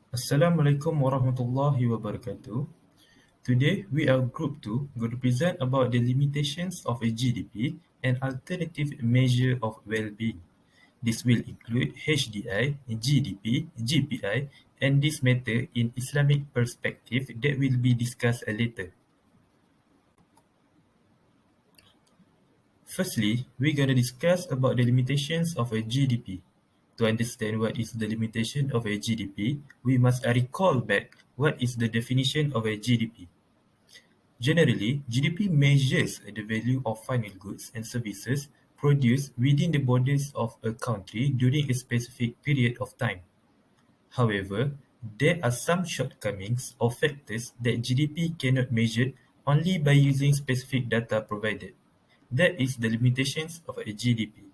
Assalamualaikum warahmatullahi wabarakatuh. Today we are Group 2 going to present about the limitations of a GDP and alternative measure of well-being. This will include HDI, GDP, GPI, and this matter in Islamic perspective that will be discussed later. Firstly, we're going to discuss about the limitations of a GDP. To understand what is the limitation of a GDP, we must recall back what is the definition of a GDP. Generally, GDP measures the value of final goods and services produced within the borders of a country during a specific period of time. However, there are some shortcomings or factors that GDP cannot measure only by using specific data provided. That is the limitations of a GDP.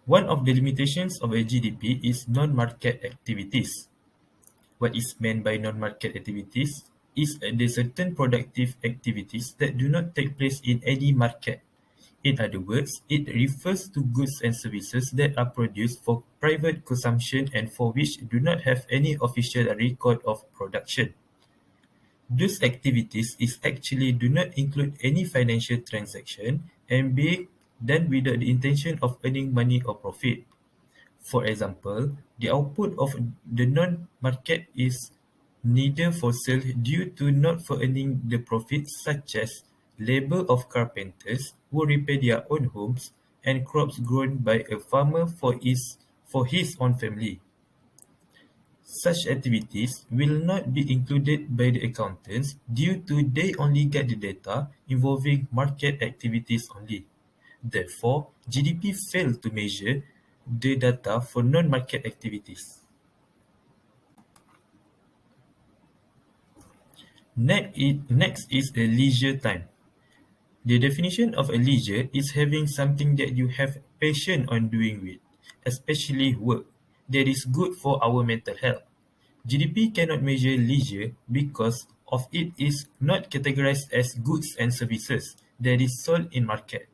One of the limitations of a GDP is non-market activities. What is meant by non-market activities is the certain productive activities that do not take place in any market. In other words, it refers to goods and services that are produced for private consumption and for which do not have any official record of production. Those activities is actually do not include any financial transaction and being done without the intention of earning money or profit. For example, the output of the non-market is neither for sale due to not for earning the profit, such as labor of carpenters who repair their own homes and crops grown by a farmer for his own family. Such activities will not be included by the accountants due to they only get the data involving market activities only. Therefore, GDP failed to measure the data for non-market activities. Next is a leisure time. The definition of a leisure is having something that you have passion on doing with, especially work, that is good for our mental health. GDP cannot measure leisure because of it is not categorized as goods and services that is sold in market.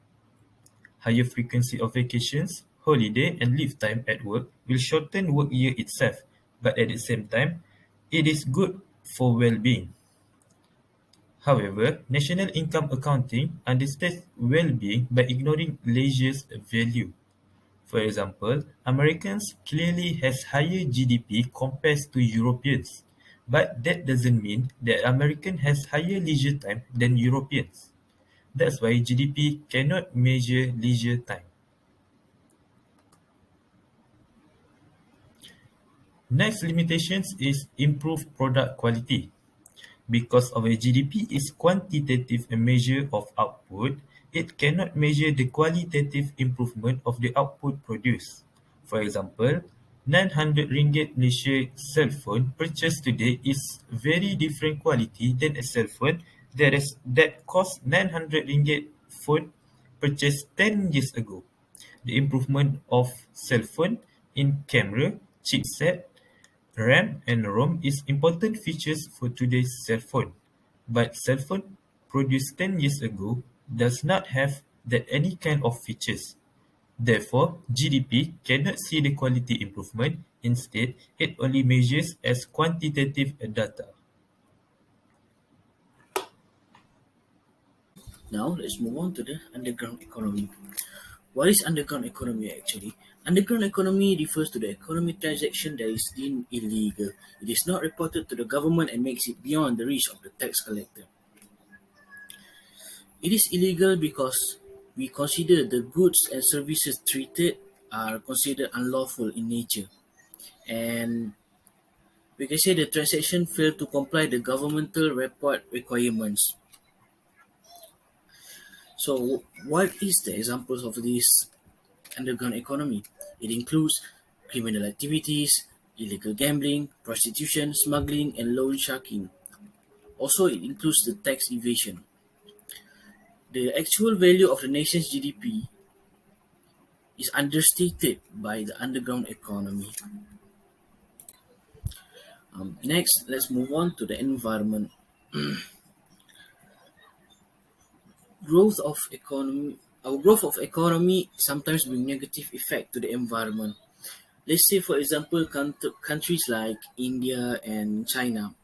Higher frequency of vacations, holiday and leave time at work will shorten work year itself, but at the same time, it is good for well-being. However, national income accounting understands well-being by ignoring leisure's value. For example, Americans clearly has higher GDP compared to Europeans, but that doesn't mean that American has higher leisure time than Europeans. That's why GDP cannot measure leisure time. Next limitations is improved product quality. Because of a GDP is quantitative measure of output, it cannot measure the qualitative improvement of the output produced. For example, 900 ringgit Malaysia cell phone purchased today is very different quality than a cell phone that cost 900 ringgit phone purchased 10 years ago. The improvement of cell phone in camera, chipset, RAM and ROM is important features for today's cell phone, but cell phone produced 10 years ago does not have that any kind of features. Therefore, GDP cannot see the quality improvement. Instead, it only measures as quantitative data. Now let's move on to the underground economy. What is underground economy actually? Underground economy refers to the economic transaction that is deemed illegal. It is not reported to the government and makes it beyond the reach of the tax collector. It is illegal because we consider the goods and services treated are considered unlawful in nature, and we can say the transaction failed to comply the governmental report requirements. So, what is the examples of this underground economy? It includes criminal activities, illegal gambling, prostitution, smuggling, and loan sharking. Also, it includes the tax evasion. The actual value of the nation's GDP is understated by the underground economy. Next, let's move on to the environment. Growth of economy. Our growth of economy sometimes bring negative effect to the environment. Let's say, for example, countries like India and China,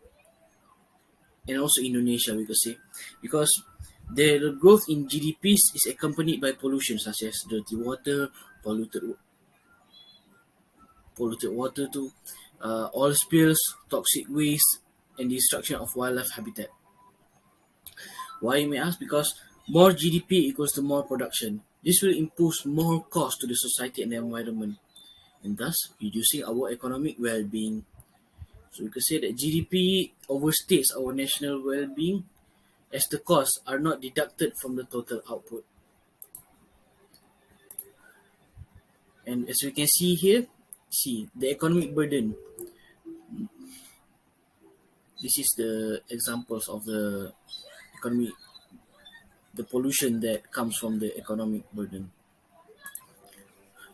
and also Indonesia, we could say, because their growth in GDPs is accompanied by pollution such as dirty water, polluted polluted water too, oil spills, toxic waste, and destruction of wildlife habitat. Why, you may ask? Because more GDP equals to more production. This will impose more cost to the society and the environment, and thus reducing our economic well-being. So we could say that GDP overstates our national well-being as the costs are not deducted from the total output. And as we can see here, see the economic burden. This is the examples of the economy, the pollution that comes from the economic burden.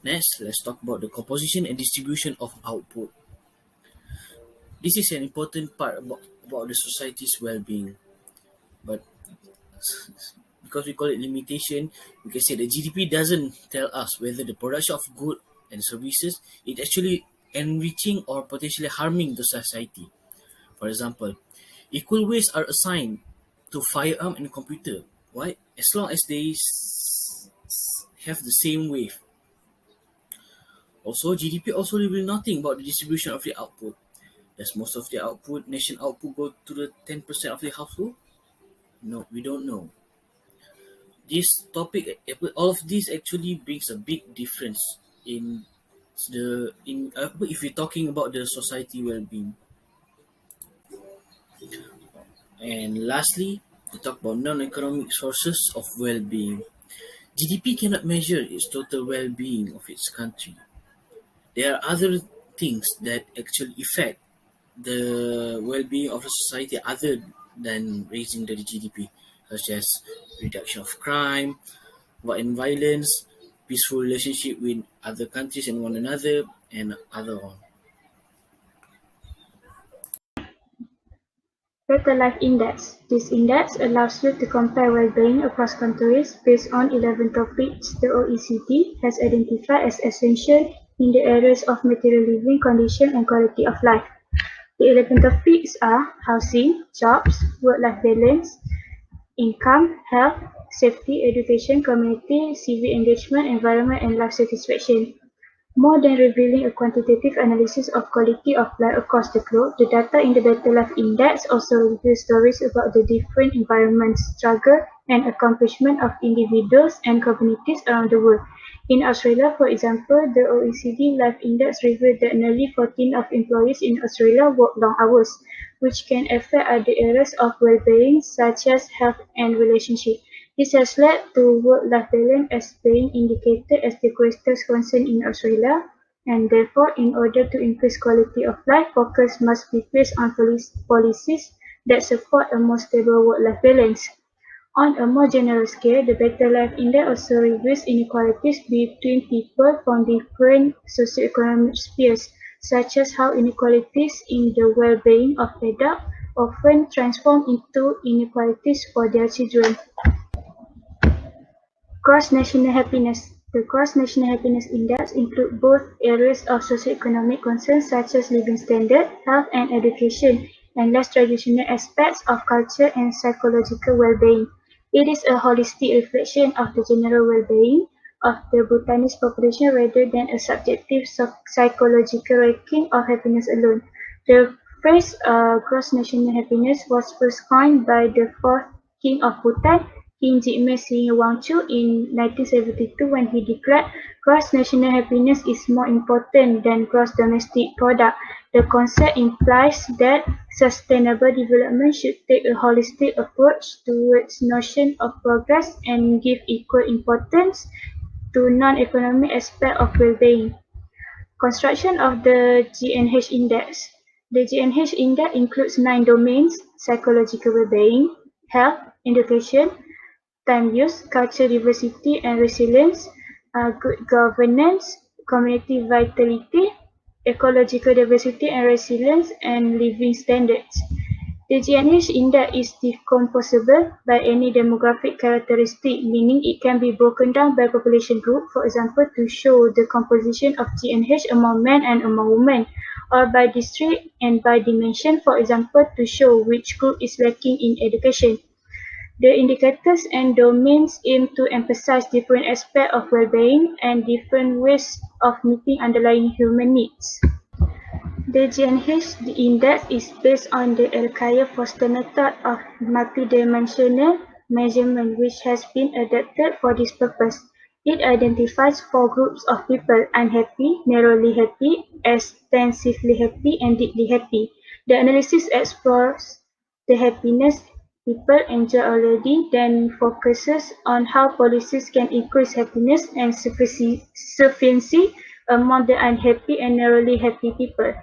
Next, let's talk about the composition and distribution of output. This is an important part about the society's well-being, but because we call it limitation, we can say the GDP doesn't tell us whether the production of goods and services is actually enriching or potentially harming the society. For example, equal weights are assigned to firearm and computer. Why? As long as they have the same weight. Also, GDP also reveal nothing about the distribution of the output. Does most of the output, nation output, go to the 10% of the household? No, we don't know. This topic, all of this actually brings a big difference in if we're talking about the society well-being. And lastly, we talk about non-economic sources of well-being. GDP cannot measure its total well-being of its country. There are other things that actually affect the well-being of a society other than raising the GDP, such as reduction of crime, and violence, peaceful relationship with other countries and one another, and other on. Better Life Index. This index allows you to compare well-being across countries based on 11 topics the OECD has identified as essential in the areas of material living condition and quality of life. The 11 topics are housing, jobs, work-life balance, income, health, safety, education, community, civic engagement, environment, and life satisfaction. More than revealing a quantitative analysis of quality of life across the globe, the data in the Better Life Index also reveals stories about the different environments, struggle, and accomplishment of individuals and communities around the world. In Australia, for example, the OECD Life Index revealed that nearly 14 of employees in Australia work long hours, which can affect other areas of well-being such as health and relationship. This has led to work-life balance as being indicated as the greatest concern in Australia, and therefore, in order to increase quality of life, focus must be placed on policies that support a more stable work-life balance. On a more general scale, the Better Life Index also reveals inequalities between people from different socioeconomic spheres, such as how inequalities in the well-being of adults often transform into inequalities for their children. Cross-national happiness. The Cross-National Happiness Index includes both areas of socioeconomic concerns such as living standard, health and education, and less traditional aspects of culture and psychological well-being. It is a holistic reflection of the general well-being of the Bhutanese population rather than a subjective psychological ranking of happiness alone. The phrase cross-national happiness was first coined by the fourth king of Bhutan, King Jigme Singh Wangchuck in 1972 when he declared cross-national happiness is more important than gross domestic product. The concept implies that sustainable development should take a holistic approach towards notion of progress and give equal importance to non-economic aspects of well-being. Construction of the GNH Index. The GNH Index includes 9 domains: psychological well-being, health, education, time use, cultural diversity and resilience, good governance, community vitality, ecological diversity and resilience, and living standards. The GNH index is decomposable by any demographic characteristic, meaning it can be broken down by population group, for example, to show the composition of GNH among men and among women, or by district and by dimension, for example, to show which group is lacking in education. The indicators and domains aim to emphasize different aspects of well-being and different ways of meeting underlying human needs. The GNH index is based on the Elkaya-Foster method of multidimensional measurement, which has been adapted for this purpose. It identifies four groups of people: unhappy, narrowly happy, extensively happy, and deeply happy. The analysis explores the happiness people enjoy already, then focuses on how policies can increase happiness and sufficiency among the unhappy and narrowly happy people.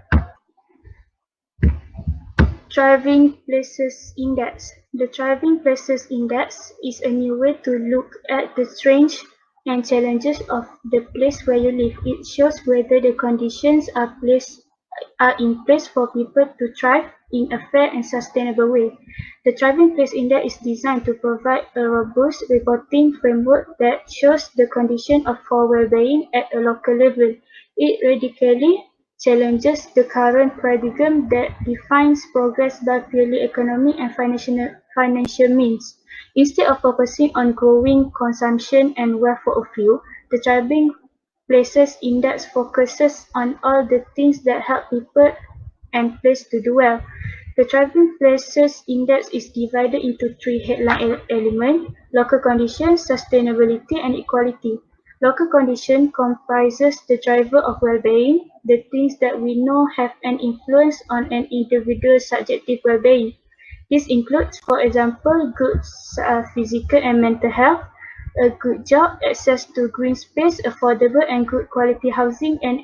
Thriving Places Index. The Thriving Places Index is a new way to look at the strengths and challenges of the place where you live. It shows whether the conditions are in place for people to thrive in a fair and sustainable way. The Thriving Place Index is designed to provide a robust reporting framework that shows the condition for well-being at a local level. It radically challenges the current paradigm that defines progress by purely economic and financial means. Instead of focusing on growing consumption and wealth for a few, the Thriving Places Index focuses on all the things that help people and places to do well. The Thriving Places Index is divided into three headline elements: local conditions, sustainability, and equality. Local condition comprises the driver of well-being, the things that we know have an influence on an individual's subjective well-being. This includes, for example, good physical and mental health, a good job, access to green space, affordable and good quality housing, and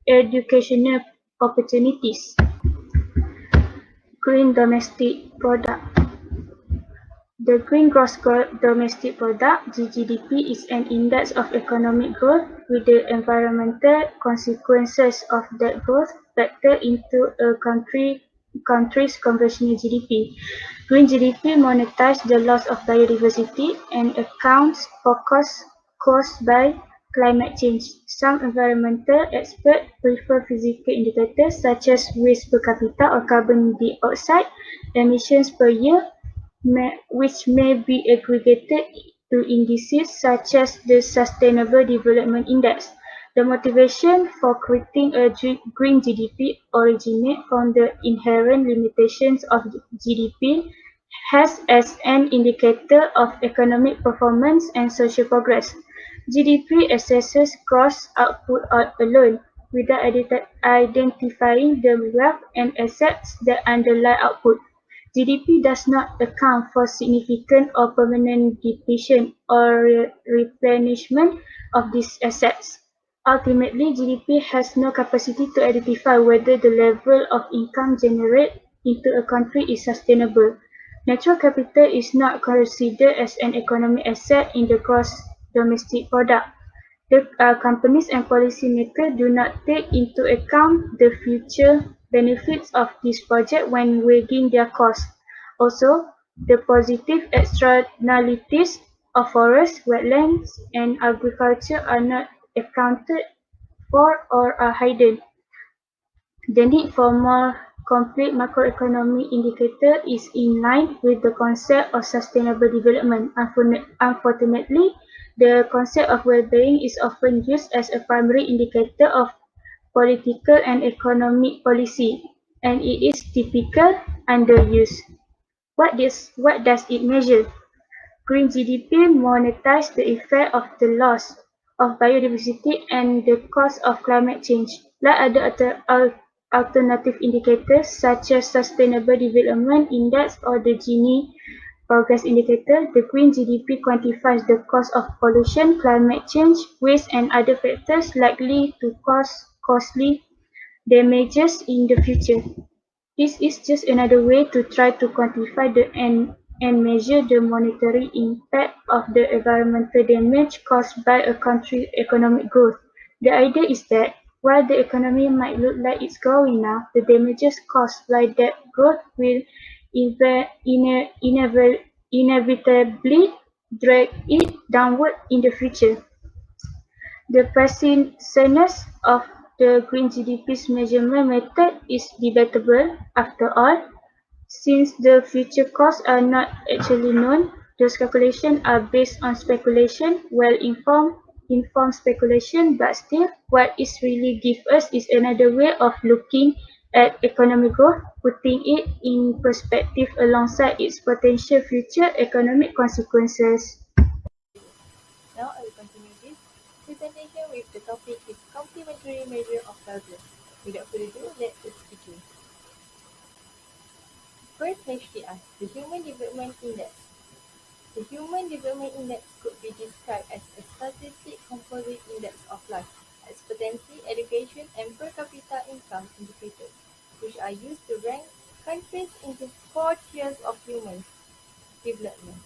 educational opportunities. Green Domestic Product. The Green Gross Domestic Product (GDP) is an index of economic growth with the environmental consequences of that growth factored into a country's conventional GDP. Green GDP monitors the loss of biodiversity and accounts for costs caused by climate change. Some environmental experts prefer physical indicators such as waste per capita or carbon dioxide emissions per year, which may be aggregated to indices such as the Sustainable Development Index. The motivation for creating a green GDP originates from the inherent limitations of GDP as an indicator of economic performance and social progress. GDP assesses gross output alone, without identifying the wealth and assets that underlie output. GDP does not account for significant or permanent depletion or replenishment of these assets. Ultimately, GDP has no capacity to identify whether the level of income generated into a country is sustainable. Natural capital is not considered as an economic asset in the gross domestic product. The companies and policymakers do not take into account the future benefits of this project when weighing their costs. Also, the positive externalities of forests, wetlands, and agriculture are not accounted for or are hidden. The need for more complete macroeconomic indicator is in line with the concept of sustainable development. Unfortunately, the concept of well-being is often used as a primary indicator of political and economic policy, and it is typically underused. What does it measure? Green GDP monitors the effect of the loss of biodiversity and the cost of climate change. Like other alternative indicators such as Sustainable Development Index or the Gini Progress Indicator, the Green GDP quantifies the cost of pollution, climate change, waste, and other factors likely to cause costly damages in the future. This is just another way to try to quantify and measure the monetary impact of the environmental damage caused by a country's economic growth. The idea is that while the economy might look like it's growing now, the damages caused by that growth will inevitably drag it downward in the future. The preciseness of the green GDP's measurement method is debatable, after all, since the future costs are not actually known. Those calculations are based on speculation, well-informed speculation, but still, what it really gives us is another way of looking at economic growth, putting it in perspective alongside its potential future economic consequences. Now I will continue this presentation with the topic is complementary measure of well-being. Without further ado, let's begin. First, HDI, the Human Development Index. The Human Development Index could be described as a statistic composite index of life expectancy, education, and per capita income indicators, which are used to rank countries into four tiers of human development.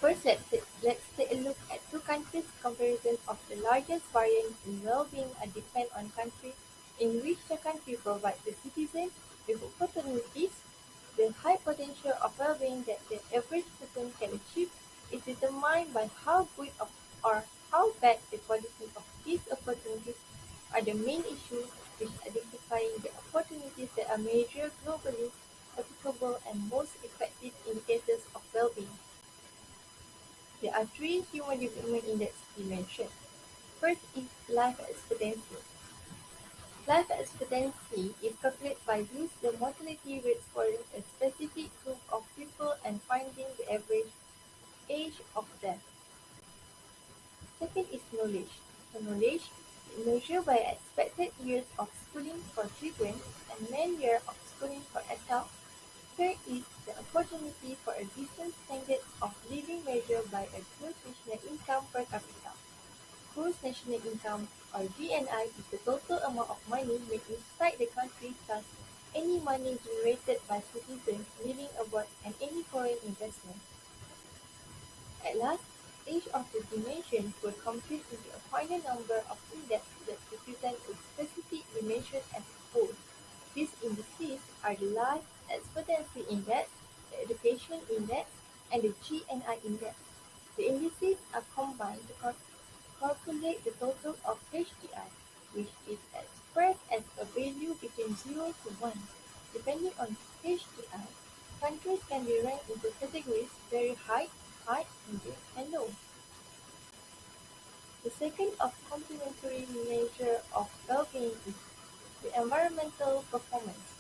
First, let's take a look at two countries' comparison of the largest variance in well-being are depend on country in which the country provides the citizen with opportunities. The high potential of well-being that the average person can achieve is determined by how good or how bad the quality of these opportunities are the main issue which identifying the opportunities that are measured globally applicable and most effective indicators of well-being. There are three human development index dimensions. First is life expectancy. Life expectancy is calculated by using the mortality rates for a specific group of people and finding the average age of death. Second is knowledge. The knowledge is measured by expected years of schooling for children and man-year of schooling for adults. Third is the opportunity for a decent standard of living measured by a gross national income per capita. Gross national income, or GNI, is the total amount of money made inside the country plus any money generated by citizens living abroad and any foreign investment. At last, each of the dimensions will compute into a final number of index that represent a specific dimension as a whole. These indices are the life expectancy index, the education index, and the GNI index. The indices are combined to calculate the total of HDI, which is expressed as a value between 0 to 1. Depending on HDI, countries can be ranked into categories very high, medium, and low. The second of complementary measure of well-being is the Environmental Performance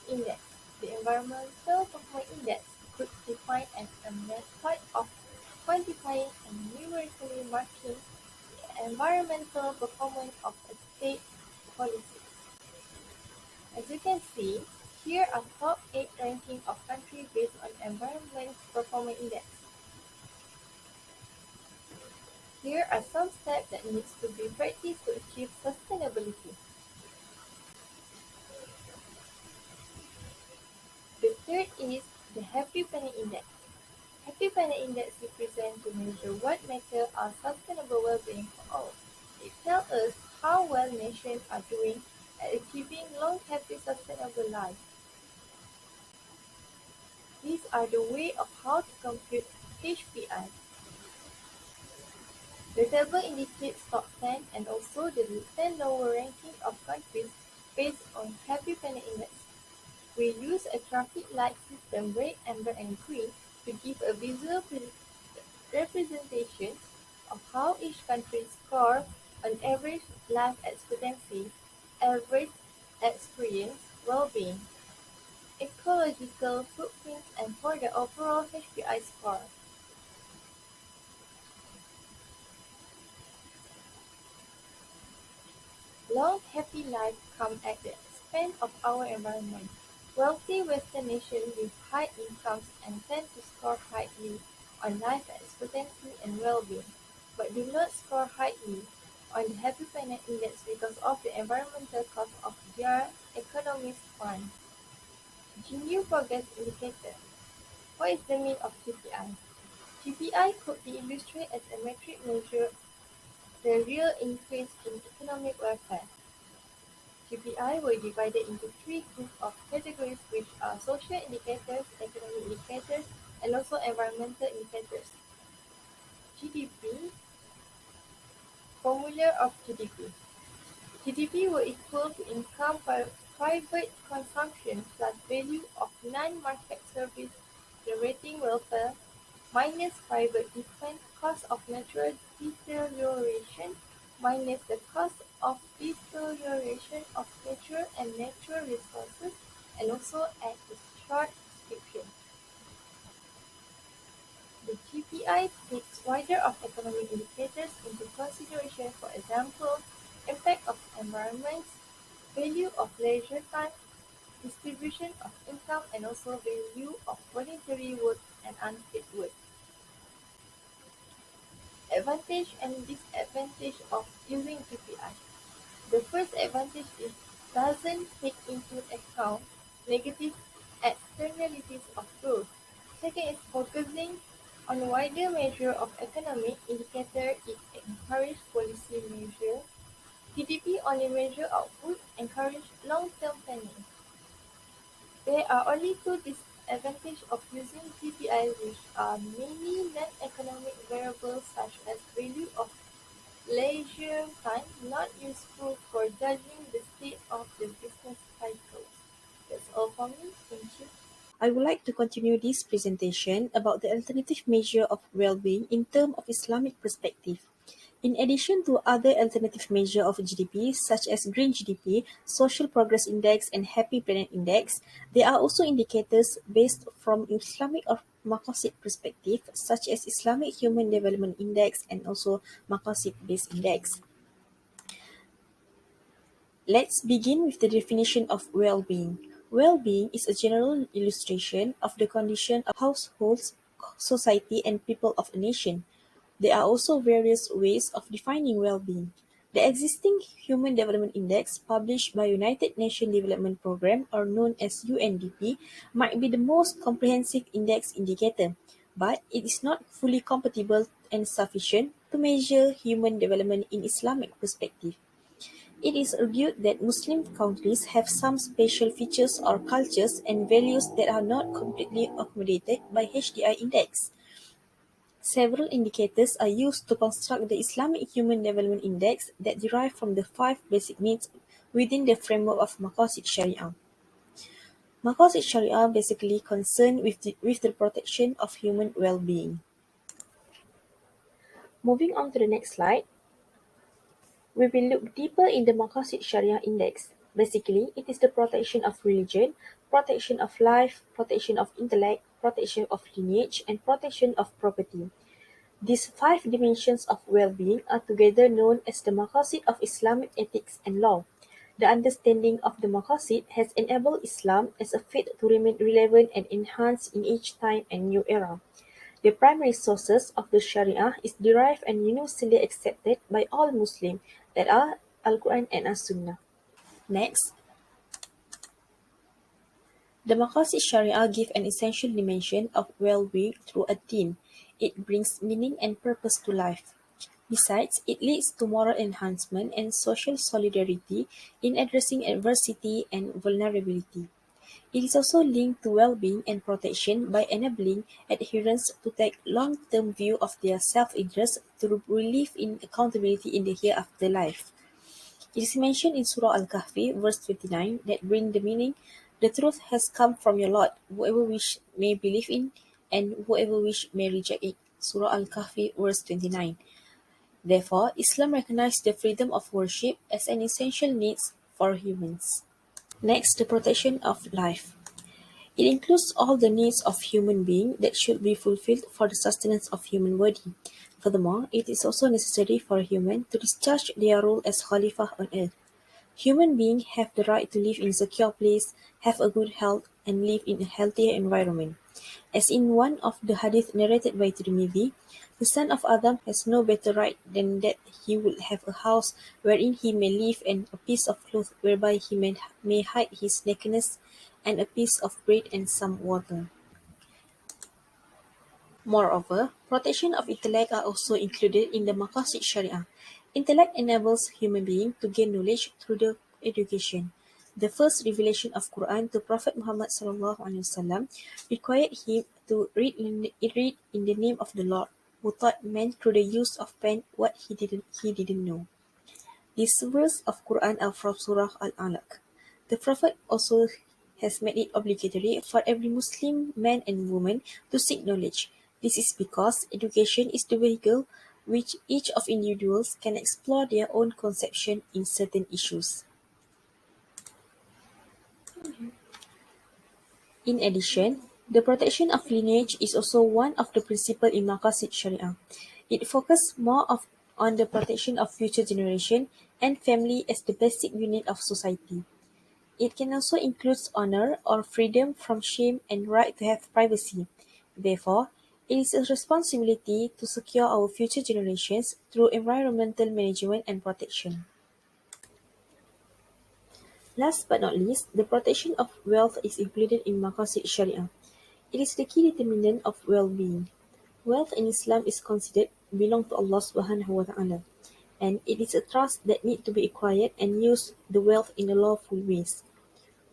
Index. The Environmental Performance Index could be defined as a method of quantifying and numerically marking the environmental performance of a state policy. As you can see, here are top 8 ranking of countries based on Environment Performance Index. Here are some steps that needs to be practiced to achieve sustainability. The third is the Happy Planet Index. Happy Planet Index represents to measure what matters are sustainable well-being for all. It tells us how well nations are doing at achieving long, happy, sustainable life. These are the way of how to compute HPI. The table indicates top 10 and also the 10 lower ranking of countries based on Happy Planet Index. We use a traffic light system red, amber, and green to give a visual representation of how each country scores on average life expectancy, average experience, well-being, ecological footprint, and for the overall HPI score. Long, happy life come at the expense of our environment. Wealthy Western nations with high incomes and tend to score highly on life expectancy and well-being, but do not score highly on the Happy Planet Index because of the environmental cost of their economies fund. Gini Progress Indicator. What is the meaning of GPI? GPI could be illustrated as a metric measure the real increase in economic welfare. GPI were divided into three groups of categories, which are social indicators, economic indicators, and also environmental indicators. GDP, formula of GDP. GDP will equal to income by private consumption plus value of non-market service generating welfare minus private defense cost of natural deterioration minus the cost of deterioration of nature and natural resources, and also add a short description. The GPI takes wider of economic indicators into consideration, for example, impact of environments, value of leisure time, distribution of income, and also value of voluntary work and unpaid work. Advantage and disadvantage of using GPI. The first advantage is doesn't take into account negative externalities of growth. Second is focusing on wider measure of economic indicator. It encourages policy measure. GDP only measure output, encourage long-term planning. There are only two disadvantages of using GPI, which are mainly non-economic variables such as value of leisure time, not useful for judging the state of the business cycles. That's all for me. Thank you. I would like to continue this presentation about the alternative measure of well-being in terms of Islamic perspective. In addition to other alternative measures of GDP, such as Green GDP, Social Progress Index, and Happy Planet Index, there are also indicators based from Islamic or Maqasid perspective, such as Islamic Human Development Index and also Maqasid-based index. Let's begin with the definition of well-being. Well-being is a general illustration of the condition of households, society, and people of a nation. There are also various ways of defining well-being. The existing Human Development Index, published by United Nations Development Programme, or known as UNDP, might be the most comprehensive index indicator, but it is not fully compatible and sufficient to measure human development in Islamic perspective. It is argued that Muslim countries have some special features or cultures and values that are not completely accommodated by HDI index. Several indicators are used to construct the Islamic Human Development Index that derive from the five basic needs within the framework of Maqasid Sharia. Maqasid Sharia basically concerned with the protection of human well-being. Moving on to the next slide, we will look deeper in the Maqasid Sharia Index. Basically, it is the protection of religion, protection of life, protection of intellect, protection of lineage, and protection of property. These five dimensions of well-being are together known as the Maqasid of Islamic ethics and law. The understanding of the Maqasid has enabled Islam as a faith to remain relevant and enhanced in each time and new era. The primary sources of the Sharia is derived and universally accepted by all Muslims, that are Al-Quran and As-Sunnah. Next, the Maqasid Sharia give an essential dimension of well-being through a deen. It brings meaning and purpose to life. Besides, it leads to moral enhancement and social solidarity in addressing adversity and vulnerability. It is also linked to well-being and protection by enabling adherents to take long-term view of their self-interest through relief in accountability in the hereafter life. It is mentioned in Surah Al-Kahfi, verse 29, that bring the meaning, the truth has come from your Lord, whoever wish may believe in, and whoever wish may reject it. Surah Al-Kahfi, verse 29. Therefore, Islam recognizes the freedom of worship as an essential need for humans. Next, the protection of life. It includes all the needs of human being that should be fulfilled for the sustenance of human body. Furthermore, it is also necessary for a human to discharge their role as Khalifah on earth. Human beings have the right to live in a secure place, have a good health, and live in a healthier environment. As in one of the hadith narrated by Tirmidhi, the son of Adam has no better right than that he would have a house wherein he may live, and a piece of cloth whereby he may hide his nakedness, and a piece of bread and some water. Moreover, protection of intellect are also included in the Maqasid Sharia. Intellect enables human beings to gain knowledge through the education. The first revelation of Quran to Prophet Muhammad SAW required him to read in the name of the Lord, who taught men through the use of pen what he didn't know. These verses of Quran are from Surah Al-Alaq. The Prophet also has made it obligatory for every Muslim man and woman to seek knowledge. This is because education is the vehicle which each of individuals can explore their own conception in certain issues. In addition, the protection of lineage is also one of the principles in Maqasid Sharia. It focuses on the protection of future generation and family as the basic unit of society. It can also include honor or freedom from shame and right to have privacy. Therefore, it is a responsibility to secure our future generations through environmental management and protection. Last but not least, the protection of wealth is included in Maqasid Sharia. It is the key determinant of well-being. Wealth in Islam is considered belong to Allah Subhanahu wa Ta'ala, and it is a trust that need to be acquired and use the wealth in a lawful ways.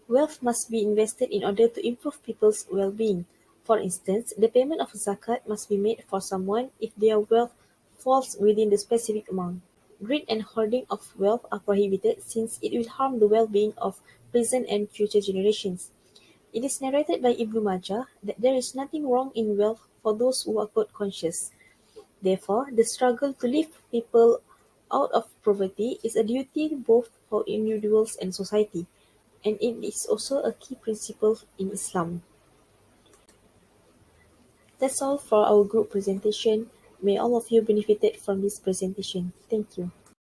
Wealth must be invested in order to improve people's well-being. For instance, the payment of zakat must be made for someone if their wealth falls within the specific amount. Greed and hoarding of wealth are prohibited since it will harm the well-being of present and future generations. It is narrated by Ibn Majah that there is nothing wrong in wealth for those who are God conscious. Therefore, the struggle to lift people out of poverty is a duty both for individuals and society, and it is also a key principle in Islam. That's all for our group presentation. May all of you benefited from this presentation. Thank you.